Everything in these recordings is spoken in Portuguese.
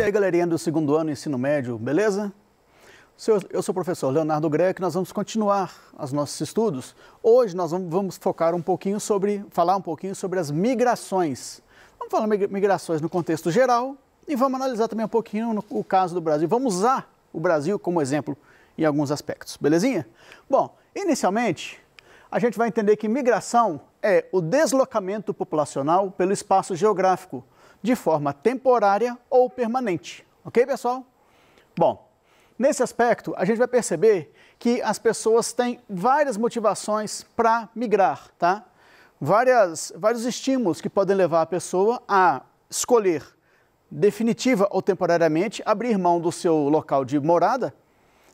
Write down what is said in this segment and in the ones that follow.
aí, galerinha do segundo ano ensino médio, beleza? Eu sou o professor Leonardo Greco e nós vamos continuar os nossos estudos. Hoje nós vamos falar um pouquinho sobre as migrações. Vamos falar migrações no contexto geral e vamos analisar também um pouquinho o caso do Brasil. Vamos usar o Brasil como exemplo em alguns aspectos, belezinha? Bom, inicialmente, a gente vai entender que migração é o deslocamento populacional pelo espaço geográfico, de forma temporária ou permanente. Ok, pessoal? Bom, nesse aspecto, a gente vai perceber que as pessoas têm várias motivações para migrar, tá? Vários estímulos que podem levar a pessoa a escolher, definitiva ou temporariamente, abrir mão do seu local de morada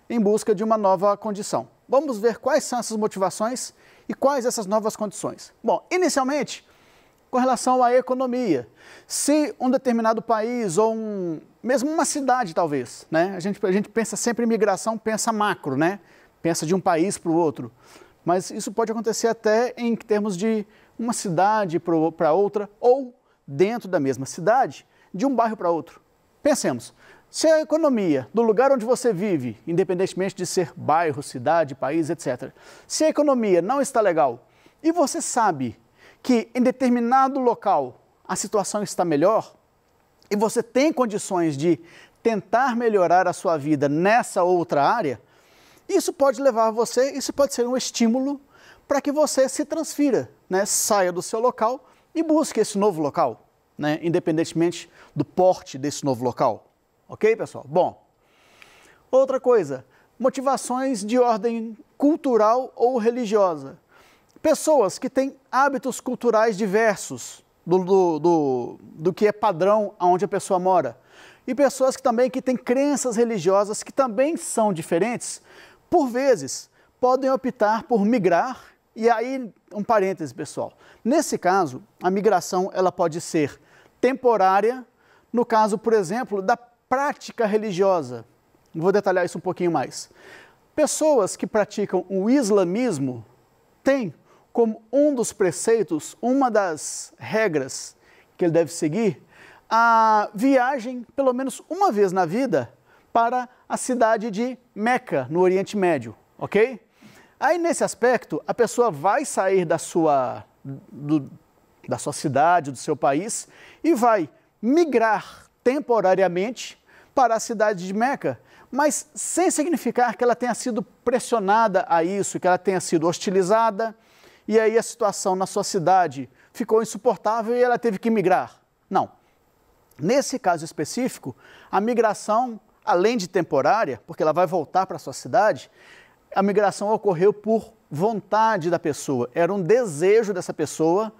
em busca de uma nova condição. Vamos ver quais são essas motivações e quais essas novas condições. Bom, inicialmente, com relação à economia, se um determinado país ou mesmo uma cidade talvez, né? A gente pensa sempre em migração, pensa macro, né? Pensa de um país para o outro, mas isso pode acontecer até em termos de uma cidade para outra ou dentro da mesma cidade, de um bairro para outro. Pensemos, se a economia do lugar onde você vive, independentemente de ser bairro, cidade, país, etc., se a economia não está legal e você sabe que em determinado local a situação está melhor e você tem condições de tentar melhorar a sua vida nessa outra área, isso pode levar você, isso pode ser um estímulo para que você se transfira, né? Saia do seu local e busque esse novo local, né? Independentemente do porte desse novo local. Ok, pessoal? Bom, outra coisa, motivações de ordem cultural ou religiosa. Pessoas que têm hábitos culturais diversos do que é padrão onde a pessoa mora. E pessoas que também têm crenças religiosas que também são diferentes, por vezes, podem optar por migrar. E aí, um parêntese, pessoal. Nesse caso, a migração ela pode ser temporária, no caso, por exemplo, da prática religiosa. Vou detalhar isso um pouquinho mais. Pessoas que praticam o islamismo têm como um dos preceitos, uma das regras que ele deve seguir, a viagem, pelo menos uma vez na vida, para a cidade de Meca, no Oriente Médio, ok? Aí, nesse aspecto, a pessoa vai sair da sua cidade, do seu país, e vai migrar temporariamente para a cidade de Meca, mas sem significar que ela tenha sido pressionada a isso, que ela tenha sido hostilizada, e aí a situação na sua cidade ficou insuportável e ela teve que migrar. Não. Nesse caso específico, a migração, além de temporária, porque ela vai voltar para a sua cidade, a migração ocorreu por vontade da pessoa. Era um desejo dessa pessoa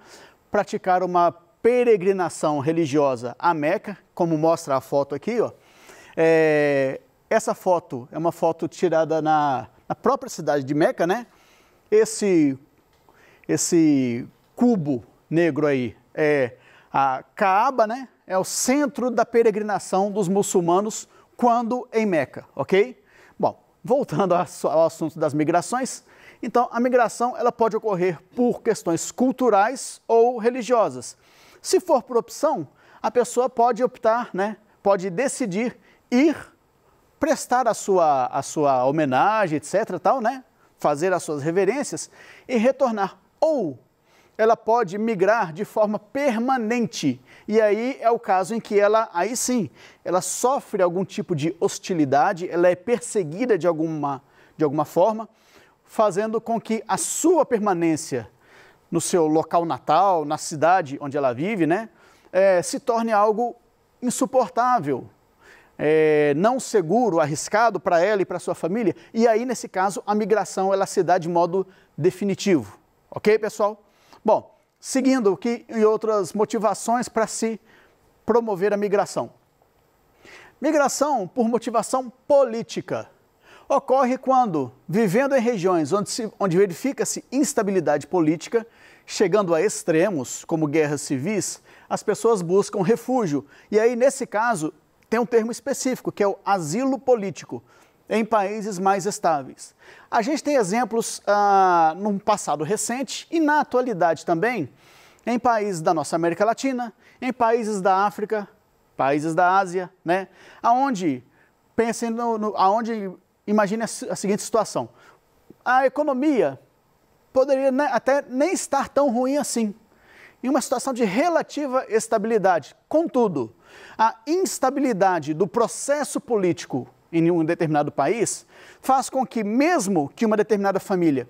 praticar uma peregrinação religiosa a Meca, como mostra a foto aqui, ó. Essa foto é uma foto tirada na própria cidade de Meca, né? Esse cubo negro aí é a Kaaba, né? É o centro da peregrinação dos muçulmanos quando em Meca, ok? Bom, voltando ao assunto das migrações, então a migração ela pode ocorrer por questões culturais ou religiosas. Se for por opção, a pessoa pode optar, né? Pode decidir ir prestar a sua homenagem, etc, tal, né? Fazer as suas reverências e retornar. Ou ela pode migrar de forma permanente. E aí é o caso em que aí sim, ela sofre algum tipo de hostilidade, ela é perseguida de alguma forma, fazendo com que a sua permanência no seu local natal, na cidade onde ela vive, né, se torne algo insuportável, não seguro, arriscado para ela e para sua família. E aí, nesse caso, a migração ela se dá de modo definitivo. Ok, pessoal? Bom, seguindo aqui em outras motivações para se promover a migração. Migração por motivação política. Ocorre quando, vivendo em regiões onde verifica-se instabilidade política, chegando a extremos, como guerras civis, as pessoas buscam refúgio. E aí, nesse caso, tem um termo específico, que é o asilo político, em países mais estáveis. A gente tem exemplos num passado recente e na atualidade também, em países da nossa América Latina, em países da África, países da Ásia, né? Aonde, pensem aonde, imagine a seguinte situação, a economia poderia até nem estar tão ruim assim, em uma situação de relativa estabilidade. Contudo, a instabilidade do processo político em um determinado país faz com que, mesmo que uma determinada família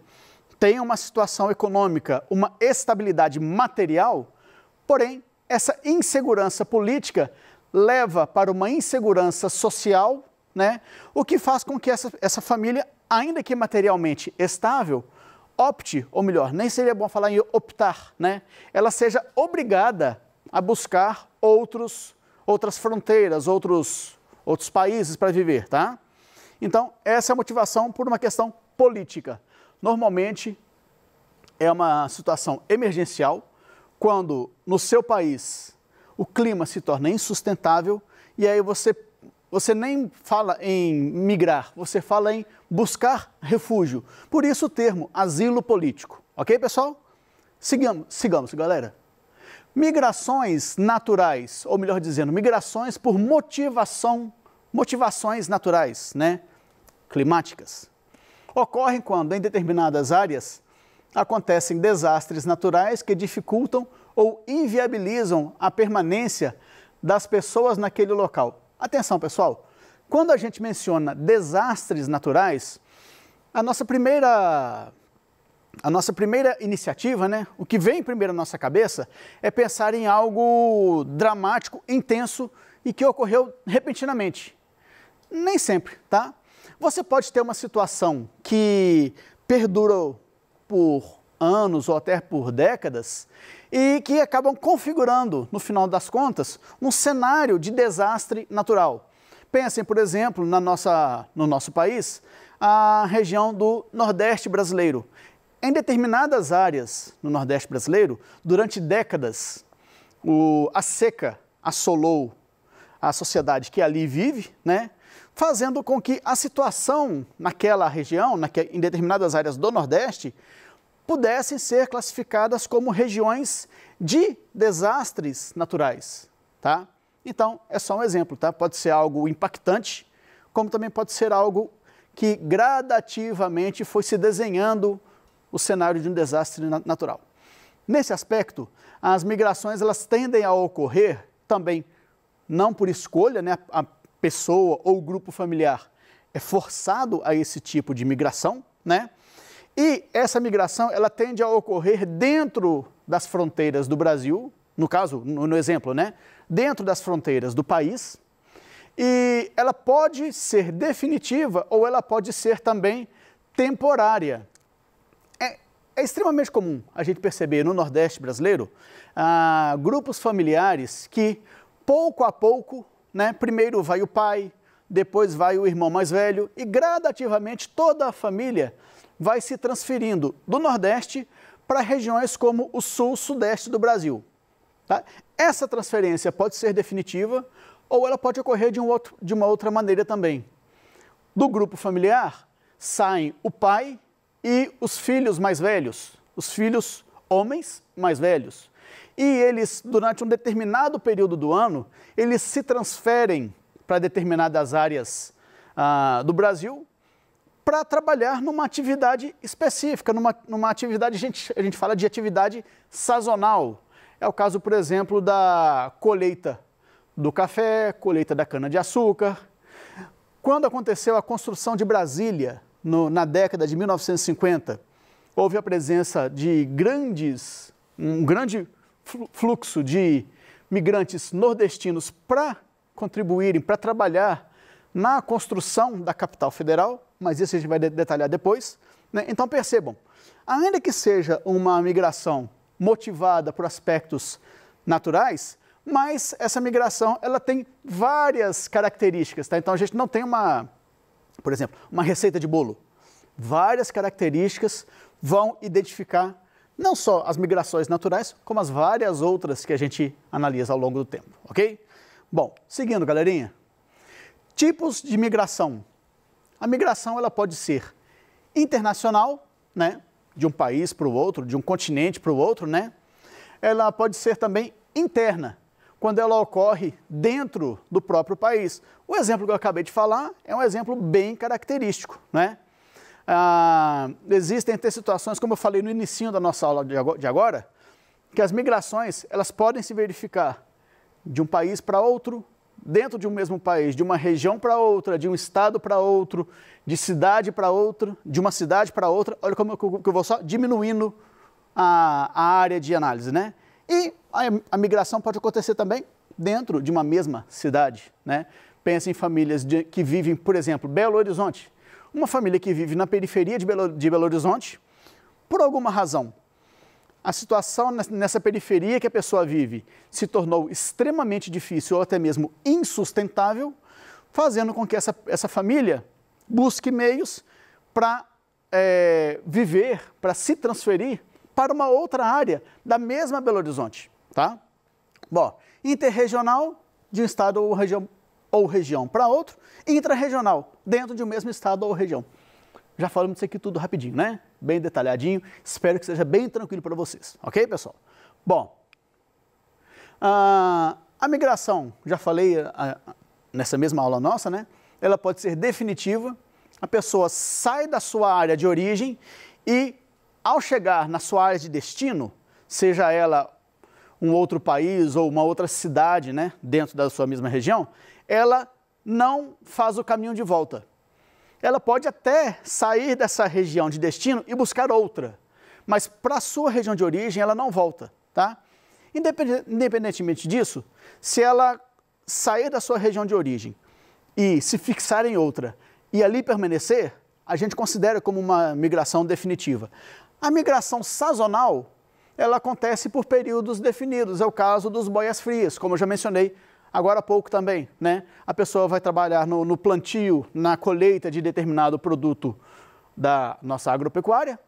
tenha uma situação econômica, uma estabilidade material, porém, essa insegurança política leva para uma insegurança social, né? O que faz com que essa família, ainda que materialmente estável, opte, ou melhor, nem seria bom falar em optar, né? Ela seja obrigada a buscar outras fronteiras, outros países para viver, tá? Então, essa é a motivação por uma questão política. Normalmente, é uma situação emergencial, quando no seu país o clima se torna insustentável e aí você nem fala em migrar, você fala em buscar refúgio. Por isso o termo asilo político. Ok, pessoal? Sigamos, galera. Migrações naturais, ou melhor dizendo, migrações por motivações naturais, né? Climáticas. Ocorrem quando, em determinadas áreas, acontecem desastres naturais que dificultam ou inviabilizam a permanência das pessoas naquele local. Atenção, pessoal, quando a gente menciona desastres naturais, a nossa primeira iniciativa, né, o que vem primeiro à nossa cabeça é pensar em algo dramático, intenso e que ocorreu repentinamente. Nem sempre, tá? Você pode ter uma situação que perdurou por anos ou até por décadas e que acabam configurando, no final das contas, um cenário de desastre natural. Pensem, por exemplo, no nosso país, a região do Nordeste brasileiro. Em determinadas áreas no Nordeste brasileiro, durante décadas, a seca assolou a sociedade que ali vive, né? Fazendo com que a situação naquela região, em determinadas áreas do Nordeste, pudessem ser classificadas como regiões de desastres naturais, tá? Então, é só um exemplo, tá? Pode ser algo impactante, como também pode ser algo que gradativamente foi se desenhando o cenário de um desastre natural. Nesse aspecto, as migrações elas tendem a ocorrer também, não por escolha, né? A pessoa ou grupo familiar é forçado a esse tipo de migração, né? E essa migração, ela tende a ocorrer dentro das fronteiras do Brasil, no caso, no exemplo, né? Dentro das fronteiras do país, e ela pode ser definitiva ou ela pode ser também temporária. É extremamente comum a gente perceber no Nordeste brasileiro grupos familiares que, pouco a pouco, né, primeiro vai o pai, depois vai o irmão mais velho e gradativamente toda a família vai se transferindo do Nordeste para regiões como o Sul, Sudeste do Brasil. Tá? Essa transferência pode ser definitiva ou ela pode ocorrer de uma outra maneira também. Do grupo familiar saem o pai e os filhos mais velhos, os filhos homens mais velhos. E eles, durante um determinado período do ano, eles se transferem para determinadas áreas do Brasil para trabalhar numa atividade específica, numa atividade, a gente fala de atividade sazonal. É o caso, por exemplo, da colheita do café, colheita da cana-de-açúcar. Quando aconteceu a construção de Brasília, na década de 1950, houve a presença de um grande fluxo de migrantes nordestinos para contribuírem, para trabalhar na construção da capital federal, mas isso a gente vai detalhar depois, né? Então percebam, ainda que seja uma migração motivada por aspectos naturais, mas essa migração ela tem várias características, tá? Então a gente não tem por exemplo, uma receita de bolo. Várias características vão identificar não só as migrações naturais, como as várias outras que a gente analisa ao longo do tempo, ok? Bom, seguindo, galerinha. Tipos de migração. A migração ela pode ser internacional, né? De um país para o outro, de um continente para o outro, né? Ela pode ser também interna, quando ela ocorre dentro do próprio país. O exemplo que eu acabei de falar é um exemplo bem característico, né? Existem até situações, como eu falei no inicinho da nossa aula de agora, que as migrações elas podem se verificar de um país para outro, dentro de um mesmo país, de uma região para outra, de um estado para outro, de cidade para outra, de uma cidade para outra. Olha como eu vou só diminuindo a área de análise, né? E a migração pode acontecer também dentro de uma mesma cidade, né? Pensa em famílias que vivem, por exemplo, Belo Horizonte. Uma família que vive na periferia de Belo Horizonte, por alguma razão, a situação nessa periferia que a pessoa vive se tornou extremamente difícil ou até mesmo insustentável, fazendo com que essa família busque meios para viver, para se transferir para uma outra área da mesma Belo Horizonte, tá? Bom, interregional de um estado ou região para outro, e intrarregional, dentro de um mesmo estado ou região. Já falamos disso aqui tudo rapidinho, né? Bem detalhadinho, espero que seja bem tranquilo para vocês, ok, pessoal? Bom, a migração, já falei nessa mesma aula nossa, né? Ela pode ser definitiva, a pessoa sai da sua área de origem e, ao chegar na sua área de destino, seja ela um outro país ou uma outra cidade, né, dentro da sua mesma região, ela não faz o caminho de volta. Ela pode até sair dessa região de destino e buscar outra, mas para a sua região de origem ela não volta, tá? Independentemente disso, se ela sair da sua região de origem e se fixar em outra e ali permanecer, a gente considera como uma migração definitiva. A migração sazonal, ela acontece por períodos definidos, é o caso dos boias-frias, como eu já mencionei agora há pouco também, né? A pessoa vai trabalhar no plantio, na colheita de determinado produto da nossa agropecuária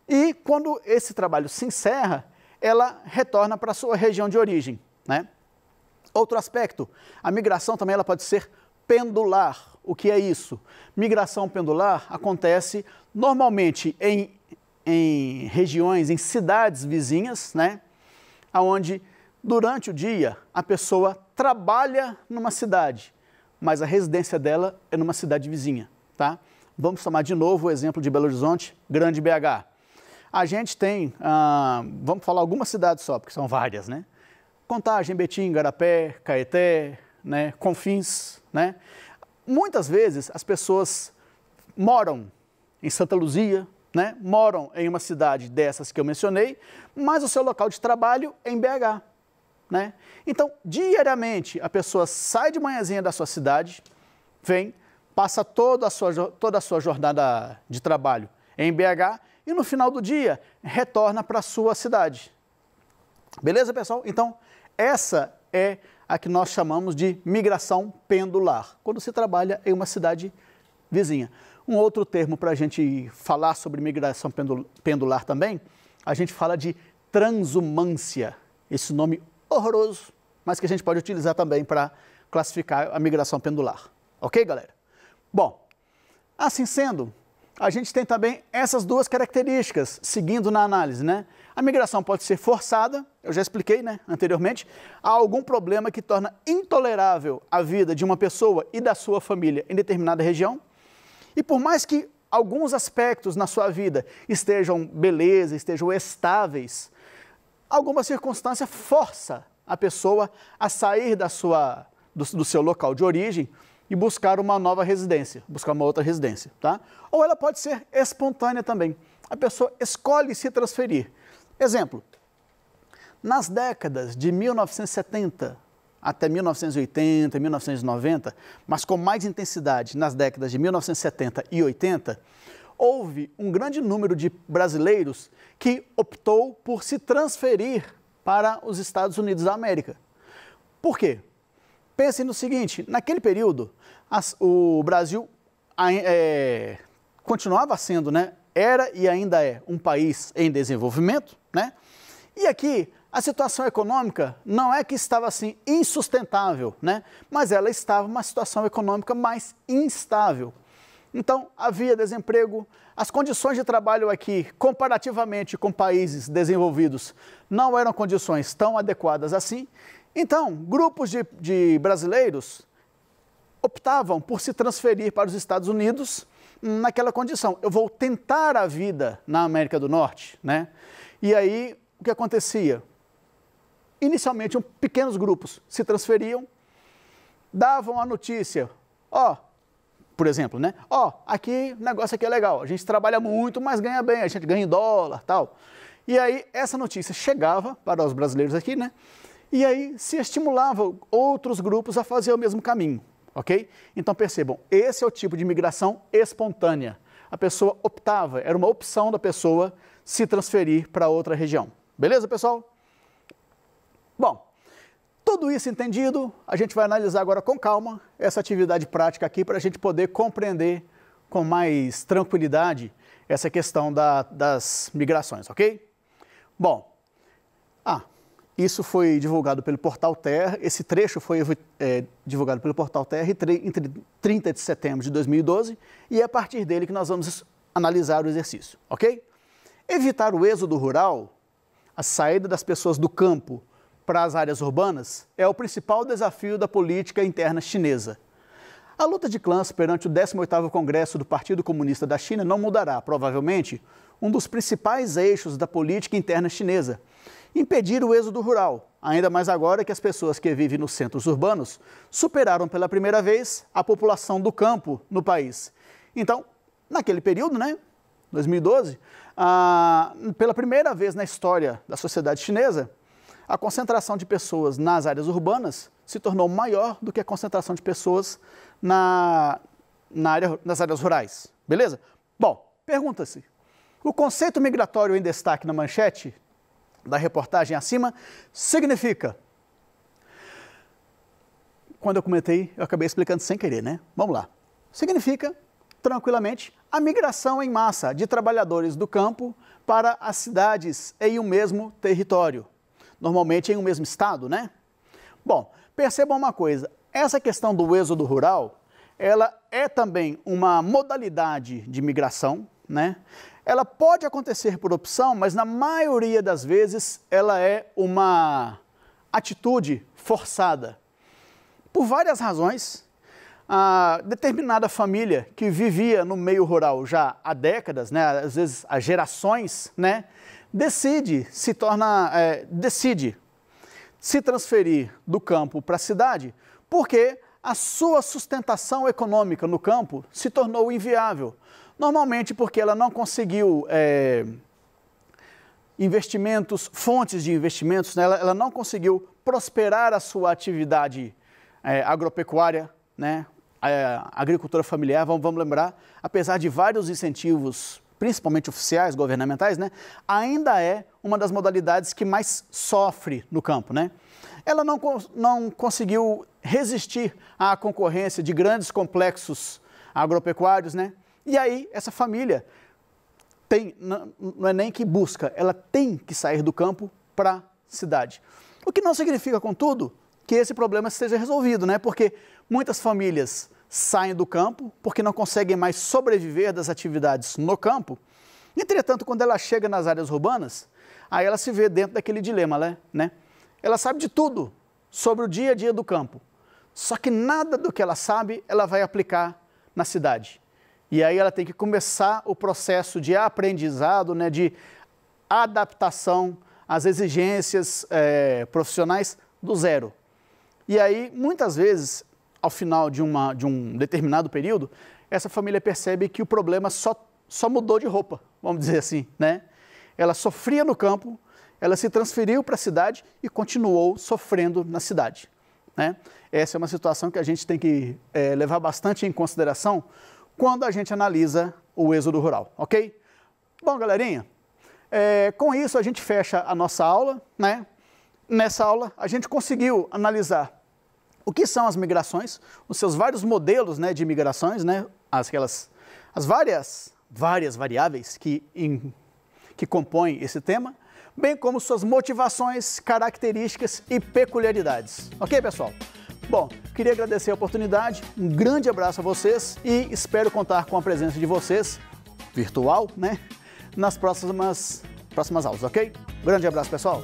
e quando esse trabalho se encerra, ela retorna para a sua região de origem, né? Outro aspecto, a migração também ela pode ser pendular. O que é isso? Migração pendular acontece normalmente em regiões, em cidades vizinhas, né? Onde durante o dia a pessoa trabalha numa cidade, mas a residência dela é numa cidade vizinha, tá? Vamos tomar de novo o exemplo de Belo Horizonte, Grande BH. A gente tem, vamos falar algumas cidades só, porque são várias, né? Contagem, Betim, Igarapé, Caeté, né? Confins, né? Muitas vezes as pessoas moram em Santa Luzia, né? Moram em uma cidade dessas que eu mencionei, mas o seu local de trabalho é em BH. Né? Então, diariamente, a pessoa sai de manhãzinha da sua cidade, vem, passa toda a sua jornada de trabalho em BH e no final do dia retorna para a sua cidade. Beleza, pessoal? Então, essa é a que nós chamamos de migração pendular, quando se trabalha em uma cidade vizinha. Um outro termo para a gente falar sobre migração pendular também, a gente fala de transumância. Esse nome horroroso, mas que a gente pode utilizar também para classificar a migração pendular. Ok, galera? Bom, assim sendo, a gente tem também essas duas características, seguindo na análise, né? A migração pode ser forçada, eu já expliquei, né, anteriormente, há algum problema que torna intolerável a vida de uma pessoa e da sua família em determinada região, e por mais que alguns aspectos na sua vida estejam beleza, estejam estáveis, alguma circunstância força a pessoa a sair do seu local de origem e buscar uma nova residência, buscar uma outra residência, tá? Ou ela pode ser espontânea também. A pessoa escolhe se transferir. Exemplo, nas décadas de 1970 até 1980, 1990, mas com mais intensidade nas décadas de 1970 e 80, houve um grande número de brasileiros que optou por se transferir para os Estados Unidos da América. Por quê? Pensem no seguinte, naquele período, o Brasil continuava sendo, né, era e ainda é um país em desenvolvimento, né? E aqui a situação econômica não é que estava assim insustentável, né? Mas ela estava uma situação econômica mais instável. Então, havia desemprego, as condições de trabalho aqui, comparativamente com países desenvolvidos, não eram condições tão adequadas assim. Então, grupos de brasileiros optavam por se transferir para os Estados Unidos naquela condição. Eu vou tentar a vida na América do Norte, né? E aí, o que acontecia? Inicialmente, pequenos grupos se transferiam, davam a notícia, por exemplo, né? Aqui, o negócio aqui é legal, a gente trabalha muito, mas ganha bem, a gente ganha em dólar, tal. E aí, essa notícia chegava para os brasileiros aqui, né? E aí, se estimulava outros grupos a fazer o mesmo caminho, ok? Então, percebam, esse é o tipo de migração espontânea. A pessoa optava, era uma opção da pessoa se transferir para outra região. Beleza, pessoal? Bom, tudo isso entendido, a gente vai analisar agora com calma essa atividade prática aqui para a gente poder compreender com mais tranquilidade essa questão das migrações, ok? Bom, isso foi divulgado pelo Portal Terra, esse trecho foi divulgado pelo Portal Terra entre 30 de setembro de 2012 e é a partir dele que nós vamos analisar o exercício, ok? Evitar o êxodo rural, a saída das pessoas do campo para as áreas urbanas, é o principal desafio da política interna chinesa. A luta de clãs perante o 18º Congresso do Partido Comunista da China não mudará, provavelmente, um dos principais eixos da política interna chinesa, impedir o êxodo rural, ainda mais agora que as pessoas que vivem nos centros urbanos superaram pela primeira vez a população do campo no país. Então, naquele período, né, 2012, pela primeira vez na história da sociedade chinesa, a concentração de pessoas nas áreas urbanas se tornou maior do que a concentração de pessoas nas áreas rurais. Beleza? Bom, pergunta-se, o conceito migratório em destaque na manchete da reportagem acima significa... Quando eu comentei, eu acabei explicando sem querer, né? Vamos lá. Significa, tranquilamente, a migração em massa de trabalhadores do campo para as cidades em um mesmo território. Normalmente em um mesmo estado, né? Bom, percebam uma coisa, essa questão do êxodo rural, ela é também uma modalidade de migração, né? Ela pode acontecer por opção, mas na maioria das vezes ela é uma atitude forçada. Por várias razões, a determinada família que vivia no meio rural já há décadas, né, às vezes há gerações, né, decide se transferir do campo para a cidade porque a sua sustentação econômica no campo se tornou inviável. Normalmente porque ela não conseguiu fontes de investimentos, né? Ela não conseguiu prosperar a sua atividade agropecuária, né? A agricultura familiar, vamos lembrar, apesar de vários incentivos, principalmente oficiais, governamentais, né? Ainda é uma das modalidades que mais sofre no campo, né? Ela não conseguiu resistir à concorrência de grandes complexos agropecuários, né? E aí, essa família não é nem que busca, ela tem que sair do campo para a cidade. O que não significa, contudo, que esse problema esteja resolvido, né? Porque muitas famílias saem do campo porque não conseguem mais sobreviver das atividades no campo. Entretanto, quando ela chega nas áreas urbanas, aí ela se vê dentro daquele dilema, né? Ela sabe de tudo sobre o dia a dia do campo, só que nada do que ela sabe, ela vai aplicar na cidade. E aí ela tem que começar o processo de aprendizado, né, de adaptação às exigências profissionais do zero. E aí, muitas vezes, ao final de um determinado período, essa família percebe que o problema só mudou de roupa, vamos dizer assim, né? Ela sofria no campo, ela se transferiu para a cidade e continuou sofrendo na cidade, né? Essa é uma situação que a gente tem que levar bastante em consideração quando a gente analisa o êxodo rural, ok? Bom, galerinha, com isso a gente fecha a nossa aula, né? Nessa aula a gente conseguiu analisar o que são as migrações, os seus vários modelos, né, de migrações, né? As várias variáveis que compõem esse tema, bem como suas motivações, características e peculiaridades. Ok, pessoal? Bom, queria agradecer a oportunidade, um grande abraço a vocês e espero contar com a presença de vocês, virtual, né, nas próximas aulas, ok? Grande abraço, pessoal!